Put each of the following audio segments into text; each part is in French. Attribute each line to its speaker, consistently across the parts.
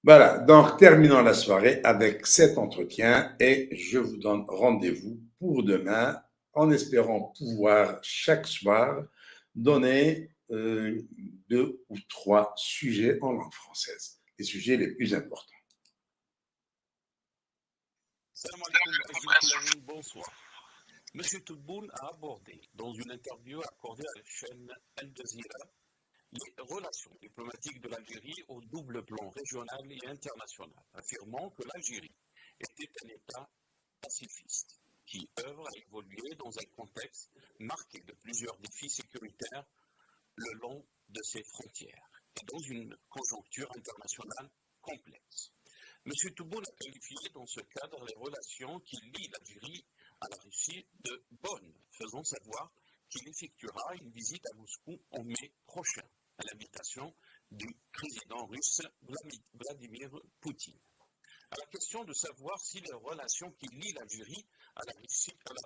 Speaker 1: Voilà, donc terminons la soirée avec cet entretien et je vous donne rendez-vous pour demain en espérant pouvoir chaque soir donner 2 ou 3 sujets en langue française, les sujets les plus importants.
Speaker 2: Salam alaikum, bonsoir. Monsieur Tebboune a abordé dans une interview accordée à la chaîne Al Jazeera les relations diplomatiques de l'Algérie au double plan régional et international, affirmant que l'Algérie était un État pacifiste qui œuvre à évoluer dans un contexte marqué de plusieurs défis sécuritaires le long de ses frontières et dans une conjoncture internationale complexe. M. Tebboune a qualifié dans ce cadre les relations qui lient l'Algérie à la Russie de bonnes, faisant savoir qu'il effectuera une visite à Moscou en mai prochain, à l'invitation du président russe Vladimir Poutine. À la question de savoir si les relations qui lient l'Algérie à la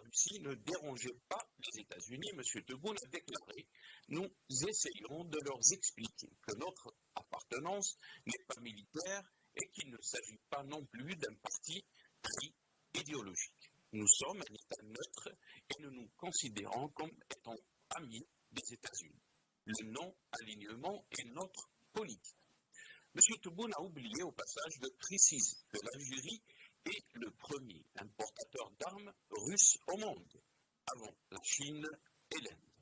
Speaker 2: Russie ne dérangeaient pas les États-Unis, M. Tebboune a déclaré « Nous essayons de leur expliquer que notre appartenance n'est pas militaire et qu'il ne s'agit pas non plus d'un parti pris idéologique. Nous sommes un État neutre et nous nous considérons comme étant amis des États-Unis. Le non-alignement est notre politique. » M. Tebboune a oublié au passage de préciser que l'Algérie est le premier importateur d'armes russes au monde, avant la Chine et l'Inde.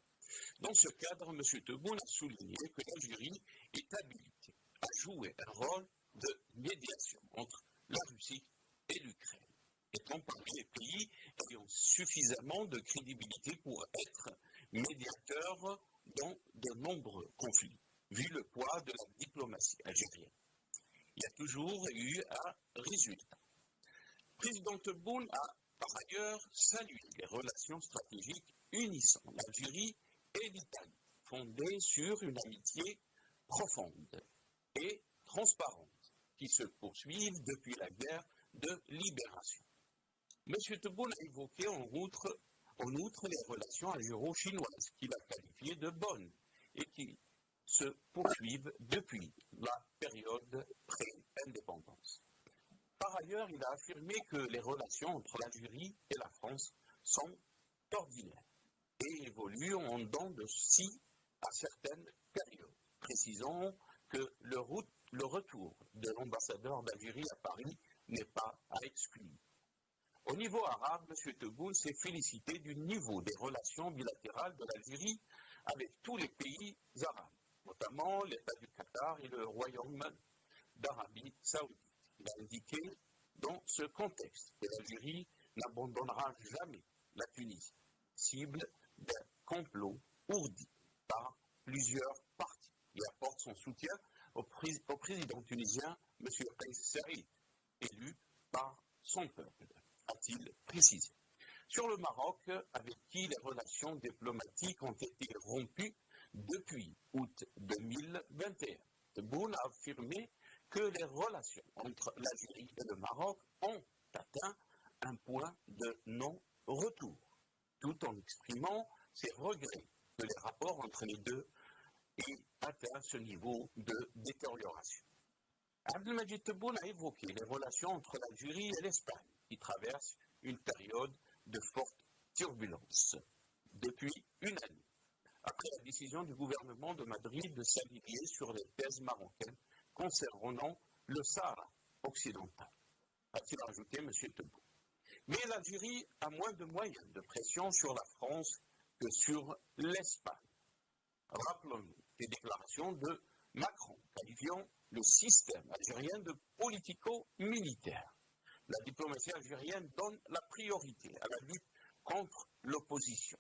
Speaker 2: Dans ce cadre, M. Tebboune a souligné que l'Algérie est habilitée à jouer un rôle de médiation entre la Russie et l'Ukraine, étant parmi les pays ayant suffisamment de crédibilité pour être médiateurs dans de nombreux conflits, vu le poids de la diplomatie algérienne. Il y a toujours eu un résultat. Le président Tebboune a par ailleurs salué les relations stratégiques unissant l'Algérie et l'Italie, fondées sur une amitié profonde et transparente qui se poursuivent depuis la guerre de libération. M. Tebboune a évoqué en outre les relations algéro-chinoises qu'il a qualifiées de bonnes et qui se poursuivent depuis la période pré-indépendance. Par ailleurs, il a affirmé que les relations entre l'Algérie et la France sont ordinaires et évoluent en dents de scie à certaines périodes, précisant que le retour de l'ambassadeur d'Algérie à Paris n'est pas à exclure. Au niveau arabe, M. Tebboune s'est félicité du niveau des relations bilatérales de l'Algérie avec tous les pays arabes, notamment l'État du Qatar et le Royaume d'Arabie Saoudite. Il a indiqué dans ce contexte que l'Algérie n'abandonnera jamais la Tunisie, cible d'un complot ourdi par plusieurs partis. Il apporte son soutien au président tunisien, M. Kais Saïed, élu par son peuple, a-t-il précisé. Sur le Maroc, avec qui les relations diplomatiques ont été rompues depuis août 2021, Tebboune a affirmé que les relations entre l'Algérie et le Maroc ont atteint un point de non-retour, tout en exprimant ses regrets que les rapports entre les deux aient atteint ce niveau de détérioration. Abdelmadjid Tebboune a évoqué les relations entre l'Algérie et l'Espagne, qui traversent une période de forte turbulence depuis une année, après la décision du gouvernement de Madrid de s'aligner sur les thèses marocaines concernant le Sahara occidental, a-t-il ajouté M. Tebboune. Mais l'Algérie a moins de moyens de pression sur la France que sur l'Espagne. Rappelons-nous les déclarations de Macron qualifiant le système algérien de politico-militaire. La diplomatie algérienne donne la priorité à la lutte contre l'opposition,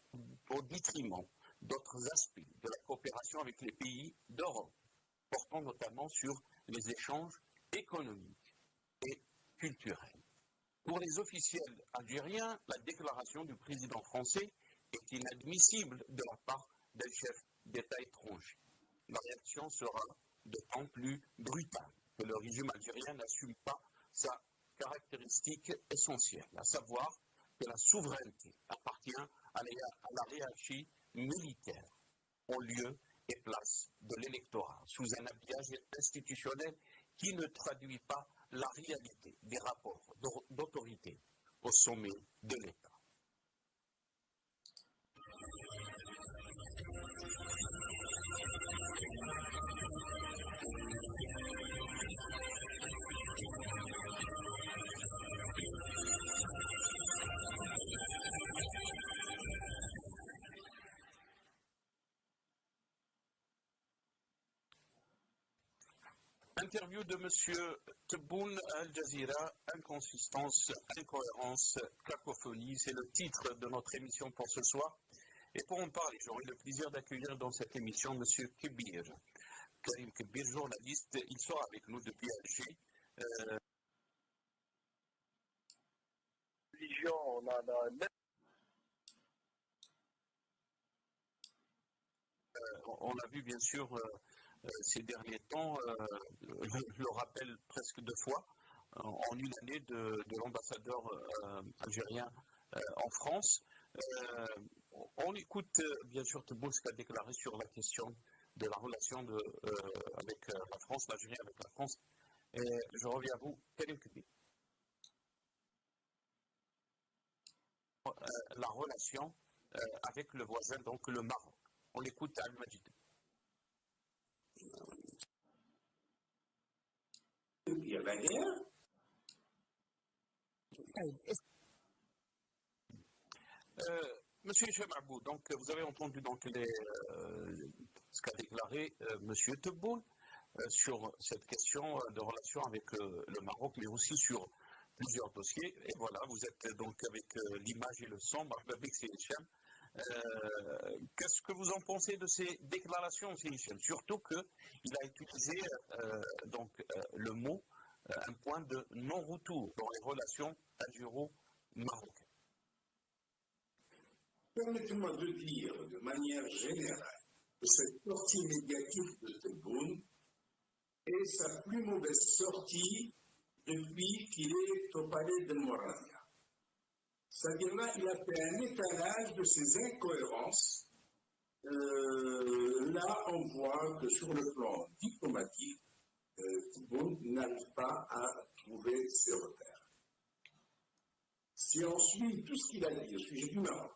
Speaker 2: au détriment d'autres aspects de la coopération avec les pays d'Europe, portant notamment sur les échanges économiques et culturels. Pour les officiels algériens, la déclaration du président français est inadmissible de la part d'un chef d'État étranger. La réaction sera d'autant plus brutale que le régime algérien n'assume pas sa caractéristique essentielle, à savoir que la souveraineté appartient à la hiérarchie militaire en lieu et place de l'électorat, sous un habillage institutionnel qui ne traduit pas la réalité des rapports d'autorité au sommet de l'État. Interview de M. Tebboune à Al Jazeera, inconsistance, incohérence, cacophonie, c'est le titre de notre émission pour ce soir. Et pour en parler, j'aurai le plaisir d'accueillir dans cette émission M. Kebir. Karim Kebir, journaliste, il sera avec nous depuis Alger. On a vu bien sûr ces derniers temps, je le rappelle presque 2 fois, en une année de l'ambassadeur algérien en France. On écoute bien sûr Tebboune ce qu'a déclaré sur la question de la relation avec la France, l'Algérie avec la France. Et je reviens à vous, Karim Kebir. La relation avec le voisin, donc le Maroc. On écoute Al-Majid.
Speaker 3: La guerre.
Speaker 2: Monsieur Hicham Abou, donc vous avez entendu donc ce qu'a déclaré Monsieur Tebboune sur cette question de relation avec le Maroc, mais aussi sur plusieurs dossiers. Et voilà, vous êtes donc avec l'image et le son, avec ces Hicham. Qu'est-ce que vous en pensez de ces déclarations, Hicham? Surtout qu'il a utilisé le mot un point de non-retour dans les relations algéro-marocaines.
Speaker 3: Permettez-moi de dire de manière générale que cette sortie médiatique de Tebboune est sa plus mauvaise sortie depuis qu'il est au palais de Morania. C'est-à-dire là, il a fait un étalage de ses incohérences. Là, on voit que sur le plan diplomatique, Tebboune n'arrive pas à trouver ses repères. Si on suit tout ce qu'il a dit au sujet du Maroc,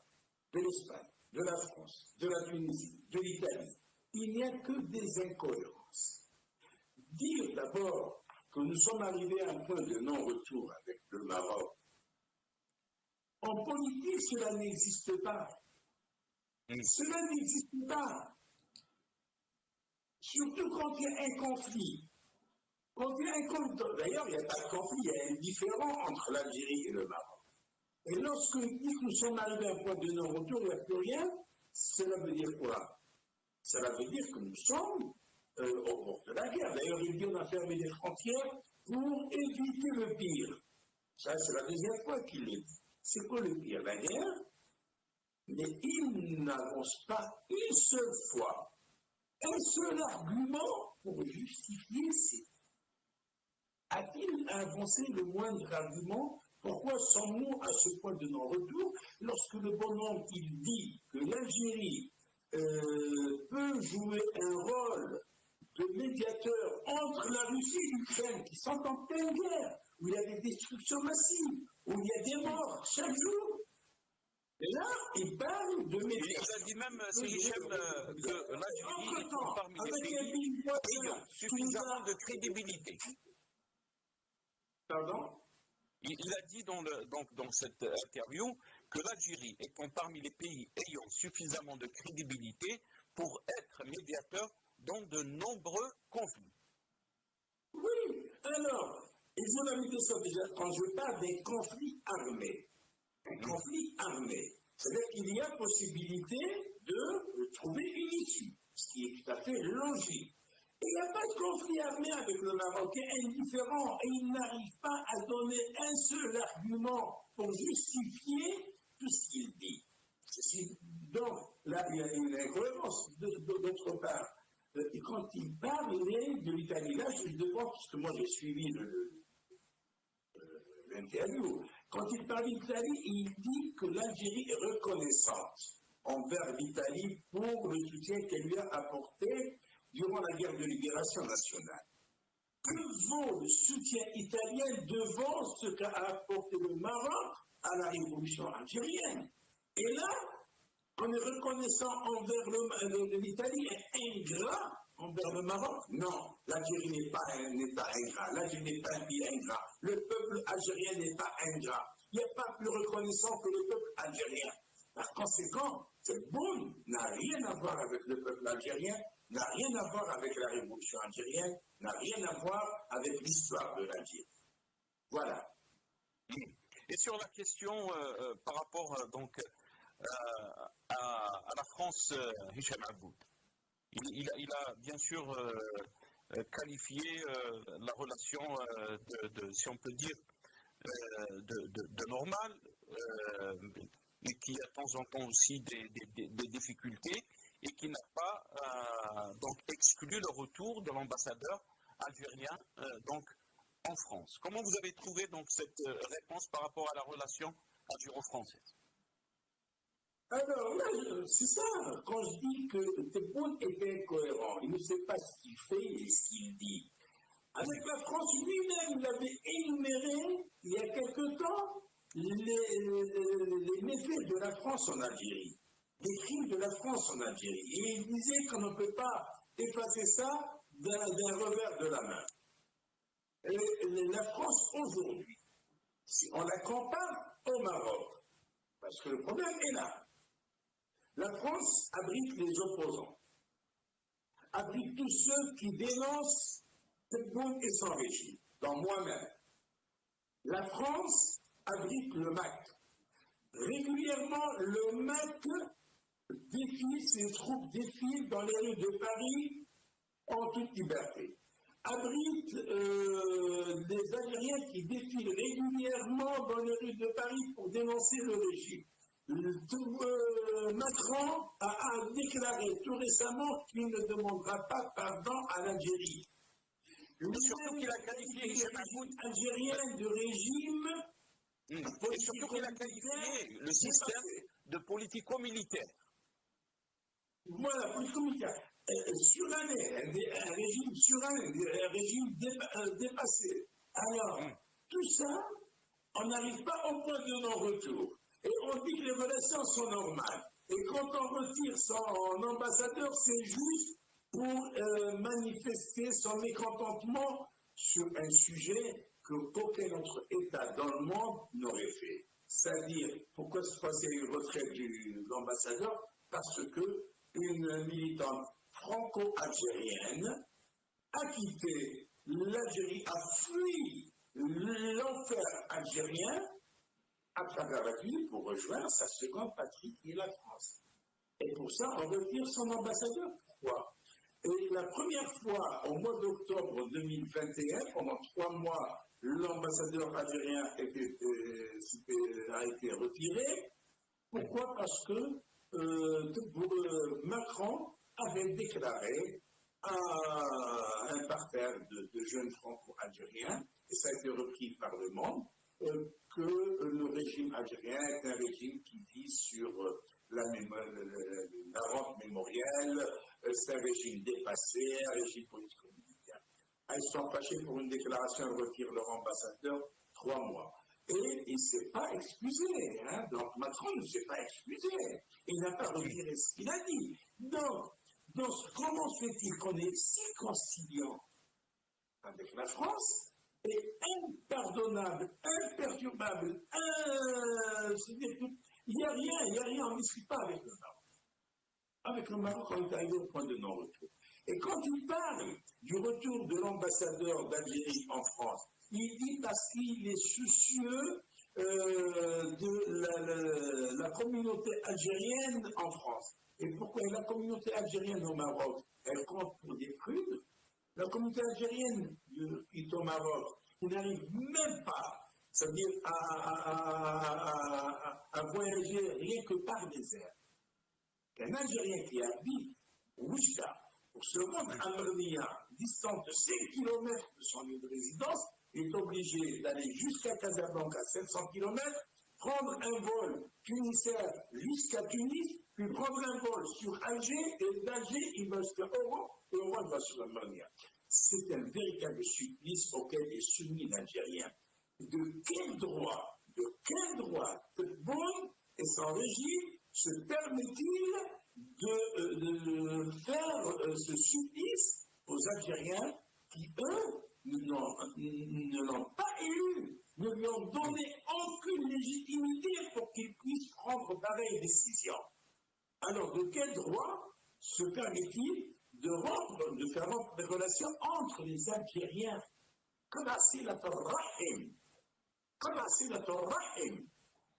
Speaker 3: de l'Espagne, de la France, de la Tunisie, de l'Italie, il n'y a que des incohérences. Dire d'abord que nous sommes arrivés à un point de non-retour avec le Maroc, en politique, cela n'existe pas. Cela n'existe pas. Surtout quand il y a un conflit. D'ailleurs, il n'y a pas de conflit, il y a un différend entre l'Algérie et le Maroc. Et lorsque nous sommes arrivés à un point de non-retour, il n'y a plus rien, cela veut dire quoi? Cela veut dire que nous sommes au bord de la guerre. D'ailleurs, il dit qu'on a fermé les frontières pour éviter le pire. Ça, c'est la deuxième fois qu'il le dit. C'est quoi le pire? La guerre? Mais il n'avance pas une seule fois un seul argument pour justifier ces. A-t-il avancé le moindre argument? Pourquoi sommes-nous à ce point de non-retour lorsque le bonhomme il dit que l'Algérie peut jouer un rôle de médiateur entre la Russie et l'Ukraine qui sont en pleine guerre, où il y a des destructions massives, où il y a des morts chaque jour? Et là, il parle de médiation.
Speaker 2: Il a dit même, c'est Hicham, que l'Algérie est parmi les pays ayant suffisamment de crédibilité.
Speaker 3: Pardon?
Speaker 2: Il a dit dans cette interview que l'Algérie étant parmi les pays ayant suffisamment de crédibilité pour être médiateur dans de nombreux conflits.
Speaker 3: Oui, alors, il faut la question déjà, quand je parle des conflits armés, un conflit armé, c'est-à-dire qu'il y a possibilité de trouver une issue, ce qui est tout à fait logique. Il n'y a pas de conflit armé avec le Marocain indifférent et il n'arrive pas à donner un seul argument pour justifier tout ce qu'il dit. Donc, là, il y a une incohérence. D'autre part, et quand il parle de l'Italie, là, je demande, puisque moi j'ai suivi interview. Quand il parle d'Italie, il dit que l'Algérie est reconnaissante envers l'Italie pour le soutien qu'elle lui a apporté durant la guerre de libération nationale. Que vaut le soutien italien devant ce qu'a apporté le Maroc à la révolution algérienne? Et là, on est reconnaissant envers l'Italie est ingrat envers le Maroc? Non, l'Algérie n'est pas un État ingrat, l'Algérie n'est pas un pays ingrat, le peuple algérien n'est pas ingrat. Il n'y a pas plus reconnaissant que le peuple algérien. Par conséquent, Tebboune n'a rien à voir avec le peuple algérien, n'a rien à voir avec la révolution algérienne, n'a rien à voir avec l'histoire de l'Algérie. Voilà.
Speaker 2: Et sur la question par rapport à la France, Hicham Aboud, il a bien sûr qualifié la relation si on peut dire, de normale, et qui a de temps en temps aussi des difficultés, et qui n'a pas donc exclu le retour de l'ambassadeur algérien en France. Comment vous avez trouvé donc cette réponse par rapport à la relation algéro-française?
Speaker 3: Alors là, c'est ça, quand je dis que Tebboune était incohérent, il ne sait pas ce qu'il fait et ce qu'il dit. Avec la France lui-même, il avait énuméré, il y a quelque temps, les méfaits de la France en Algérie, les crimes de la France en Algérie. Et il disait qu'on ne peut pas effacer ça d'un revers de la main. Et la France aujourd'hui, si on la compare au Maroc, parce que le problème est là, la France abrite les opposants, abrite tous ceux qui dénoncent Tebboune et son régime, dans moi-même. La France abrite le MAC. Régulièrement, le MAC défile, ses troupes défilent dans les rues de Paris en toute liberté. Abrite des Algériens qui défilent régulièrement dans les rues de Paris pour dénoncer le régime. Macron a déclaré tout récemment qu'il ne demandera pas pardon à l'Algérie.
Speaker 2: Surtout qu'il a qualifié
Speaker 3: le régime algérien de régime.
Speaker 2: Et surtout qu'il a qualifié le système de politico-militaire.
Speaker 3: Voilà, politico-militaire. Suranné, un régime suranné, un régime dépassé. Alors, tout ça, on n'arrive pas au point de non-retour. Et on dit que les relations sont normales. Et quand on retire son ambassadeur, c'est juste pour manifester son mécontentement sur un sujet qu'aucun autre État dans le monde n'aurait fait. C'est-à-dire, pourquoi se passer une retraite de l'ambassadeur? Parce qu'une militante franco-algérienne a quitté l'Algérie, a fui l'enfer algérien à travers la ville pour rejoindre sa seconde patrie qui est la France. Et pour ça, on retire son ambassadeur. Pourquoi? Et la première fois, au mois d'octobre 2021, pendant 3 mois, l'ambassadeur algérien a été retiré. Pourquoi? Parce que Macron avait déclaré à un parterre de jeunes franco-algériens, et ça a été repris par le monde, que le régime algérien est un régime qui vit sur la rente mémorielle, c'est un régime dépassé, un régime politico-militaire. Ils sont fâchés pour une déclaration, ils retirent leur ambassadeur 3 mois. Et il ne s'est pas excusé. Hein? Donc Macron ne s'est pas excusé. Il n'a pas retiré ce qu'il a dit. Donc comment se fait-il qu'on est si conciliant avec la France et impardonnable, imperturbable, il n'y a rien, on ne discute pas avec le Maroc. Avec le Maroc, on est arrivé au point de non-retour. Et quand il parle du retour de l'ambassadeur d'Algérie en France, il dit parce qu'il est soucieux de la communauté algérienne en France. Et pourquoi la communauté algérienne au Maroc, elle compte pour des prudes? La communauté algérienne qui est au Maroc, qui n'arrive même pas, c'est-à-dire à voyager rien que par des airs. Un Algérien qui habite Ouicha, pour se rendre à Mernia, distante de 5 km de son lieu de résidence, est obligé d'aller jusqu'à Casablanca, 700 km, prendre un vol tunisien jusqu'à Tunis, puis prendre un vol sur Alger, et d'Alger, il va jusqu'à Oran, et Oran va sur la Monia. C'est un véritable supplice auquel est soumis l'Algérien. De quel droit Tebboune et son régime se permet-il de faire ce supplice aux Algériens qui, eux, ne l'ont pas élu, ne lui ont donné aucune légitimité pour qu'il puisse prendre pareille décision. Alors, de quel droit se permet-il de faire rompre des relations entre les Algériens?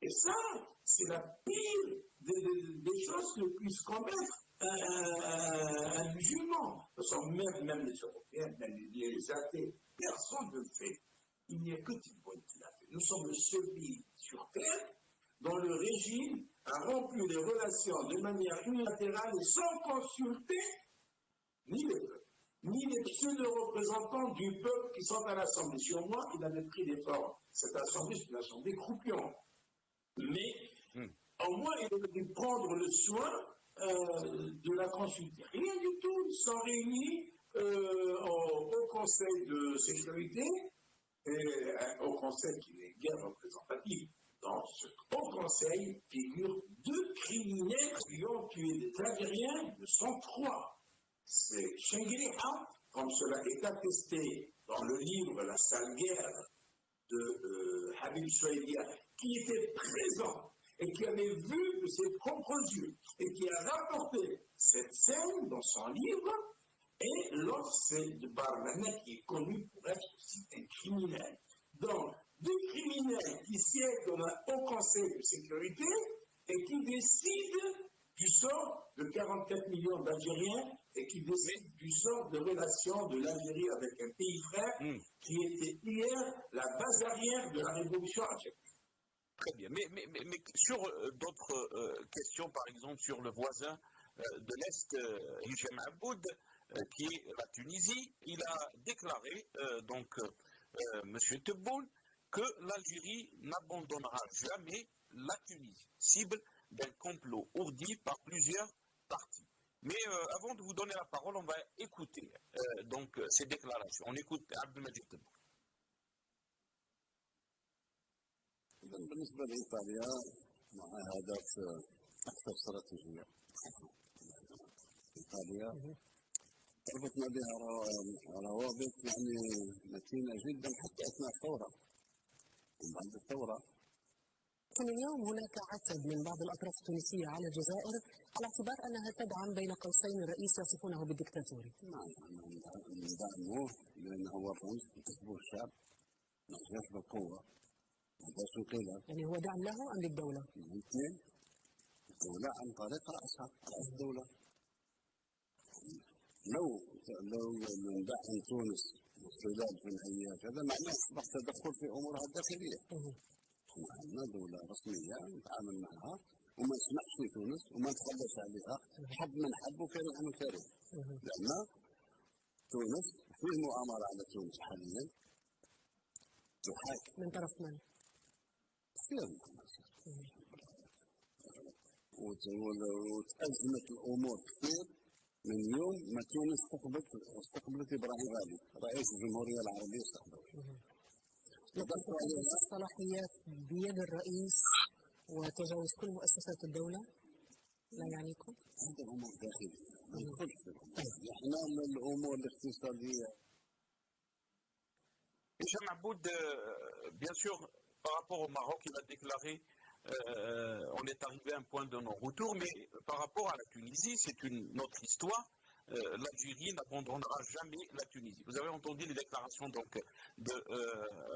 Speaker 3: Et ça, c'est la pire des choses que puisse commettre un musulman. Même les Européens, même les athées, personne ne le fait. Il n'y a que Tebboune qui l'a fait. Nous sommes le seul pays sur Terre dont le régime a rompu les relations de manière unilatérale et sans consulter ni le peuple, ni les pseudo-représentants du peuple qui sont à l'Assemblée. Sur moi, il avait pris des formes. Cette Assemblée, c'est une Assemblée croupion. Mais au moins, il aurait dû prendre le soin de la consulter. Rien du tout. Ils sont réunis au Conseil de sécurité, et au Conseil qui n'est guère représentatif. Dans ce haut conseil figurent 2 criminels qui ont tué des Algériens, ils sont 3. C'est Chengueliha, comme cela est attesté dans le livre La sale guerre de Habib Souaidia, qui était présent et qui avait vu de ses propres yeux et qui a rapporté cette scène dans son livre. Et l'autre, c'est de Barmana, qui est connu pour être aussi un criminel. Donc, 2 criminels qui siègent dans un haut conseil de sécurité et qui décident du sort de 44 millions d'Algériens et qui décident du sort de relations de l'Algérie avec un pays frère qui était hier la base arrière de la révolution algérienne.
Speaker 2: Très bien. Mais sur d'autres questions, par exemple sur le voisin de l'Est, Hicham Aboud, qui est la Tunisie, il a déclaré, M. Tebboune, que l'Algérie n'abandonnera jamais la Tunisie, cible d'un complot ourdi par plusieurs partis. Mais avant de vous donner la parole, on va écouter ces déclarations. On écoute Abdelmajid Tebboune.
Speaker 4: بالنسبة لإيطاليا مع أهداف أكثر استراتيجية. إيطاليا ربطنا بها روابط متينة جدا حتى أثناء الثورة. وبعد الثورة
Speaker 5: اليوم هناك عتب من بعض الأطراف التونسية على الجزائر على اعتبار أنها تدعم بين قوسين الرئيس يصفونه بالدكتاتوري.
Speaker 4: نعم ندعمه لأنه هو الرئيس كسبه الشعب ما جاش بالقوة.
Speaker 5: يعني هو دعم له أم للدولة؟
Speaker 4: الاثنين. الدولة عن طريق رأس الدولة. لو ندعم تونس من خلال جمعيات هذا معناه أصبح تدخل في أمورها الداخلية. احنا عندنا دولة رسمية نتعامل معها وما نسمحش في تونس وما نتخلص عليها حب من حب وكره من كره. لأن تونس فيه مؤامرة على تونس حاليا تحاكم.
Speaker 5: من طرف من؟
Speaker 4: وتأزمت الأمور كثير من يوم ما تونس استقبلت إبراهيم غالي رئيس الجمهورية العربية السعودية.
Speaker 5: الصلاحيات بيد الرئيس وتجاوز كل مؤسسات الدولة لا يعنيكم؟
Speaker 4: هذا أمور داخلية ما ندخلش في احنا الأمور الاقتصادية.
Speaker 2: Hicham Aboud, bien sûr, par rapport au Maroc, il a déclaré on est arrivé à un point de non-retour, mais par rapport à la Tunisie, c'est une autre histoire. L'Algérie n'abandonnera jamais la Tunisie. Vous avez entendu les déclarations donc de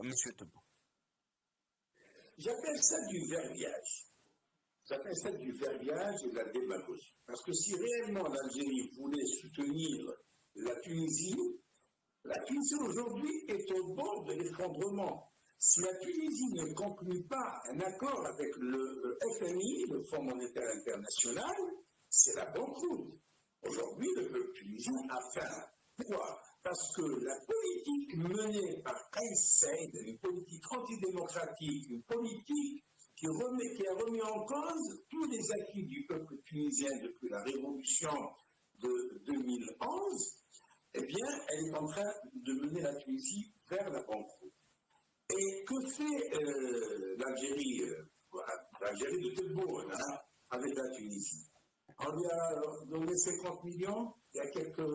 Speaker 2: M. Tebboune.
Speaker 3: J'appelle ça du verbiage. J'appelle ça du verbiage et de la démagogie. Parce que si réellement l'Algérie voulait soutenir la Tunisie aujourd'hui est au bord de l'effondrement. Si la Tunisie ne conclut pas un accord avec le FMI, le Fonds monétaire international, c'est la banqueroute. Aujourd'hui, le peuple tunisien a faim. Pourquoi? Parce que la politique menée par Kais Saied, une politique antidémocratique, une politique qui a remis en cause tous les acquis du peuple tunisien depuis la révolution de 2011, eh bien, elle est en train de mener la Tunisie vers la banqueroute. Et que fait l'Algérie de Tebboune, avec la Tunisie? On lui a donné 50 millions, il y a quelques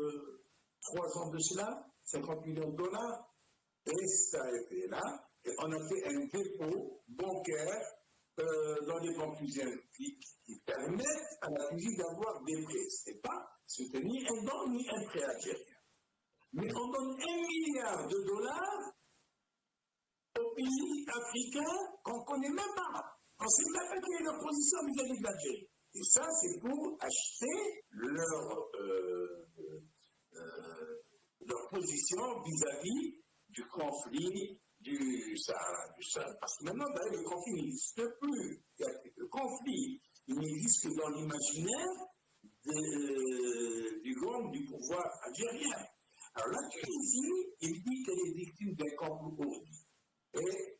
Speaker 3: 3 ans de cela, 50 millions de dollars, et ça a été là, et on a fait un dépôt bancaire dans les banques tunisiennes qui permettent à la Tunisie d'avoir des prêts. Ce n'est pas soutenir un don ni un prêt algérien. Mais on donne 1 milliard de dollars aux pays africains qu'on ne connaît même pas. On ne sait même pas quelle est leur position vis-à-vis de l'Algérie. Et ça, c'est pour acheter leur position vis-à-vis du conflit du Sahara. Parce que maintenant, le conflit n'existe plus. Le conflit, il n'existe que dans l'imaginaire du gang du pouvoir algérien. Alors la Tunisie, il dit qu'elle est victime d'un complot ourdi. Et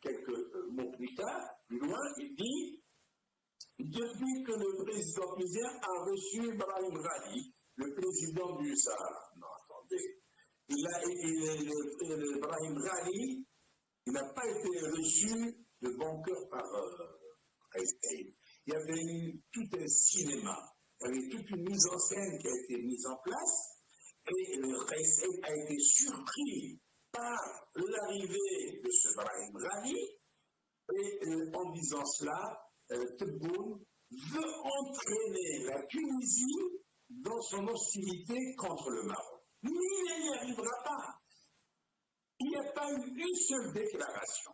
Speaker 3: quelques mots plus tard, plus loin, il dit depuis que le président tunisien a reçu Brahim Ghali, le président du Sahara. Non, attendez. Brahim Ghali, il n'a pas été reçu de bon cœur par Kais Saied. Il y avait eu tout un cinéma, il y avait toute une mise en scène qui a été mise en place, et Kais Saied a été surpris par l'arrivée de ce Brahim Ghali, et en disant cela, Tebboune veut entraîner la Tunisie dans son hostilité contre le Maroc. Mais il n'y arrivera pas. Il n'y a pas eu une seule déclaration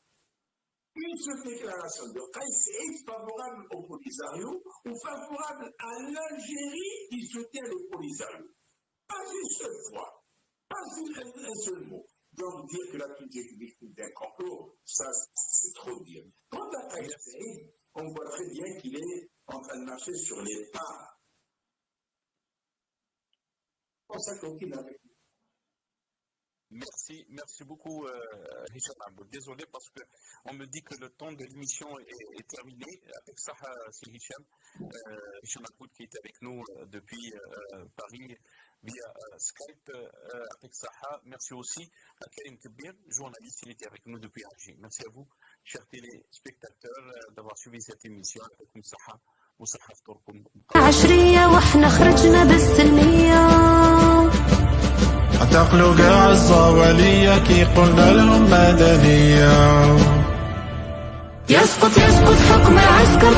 Speaker 3: de Kais Saied favorable au Polisario ou favorable à l'Algérie qui soutient le Polisario. Pas une seule fois, pas un seul mot. Donc dire que la Tunisie est victime d'un complot, ça c'est trop dire. Quant à Kais Saied, on voit très bien qu'il est en train de marcher sur les pas. On s'en coquine avec lui.
Speaker 2: Merci beaucoup, Hicham Aboud. Désolé parce qu'on me dit que le temps de l'émission est terminé. Avec ça, c'est Hicham Aboud qui est avec nous depuis Paris via Skype. Avec Saha, merci aussi à Karim Kebir, journaliste, il était avec nous depuis Alger. Merci à vous, chers téléspectateurs, d'avoir suivi cette émission avec Saha وصحة فطوركم.
Speaker 6: عشرية واحنا خرجنا بالسلمية اعتقلوا قاع الصوالية كي قلنا لهم مدنية يسقط حكم العسكر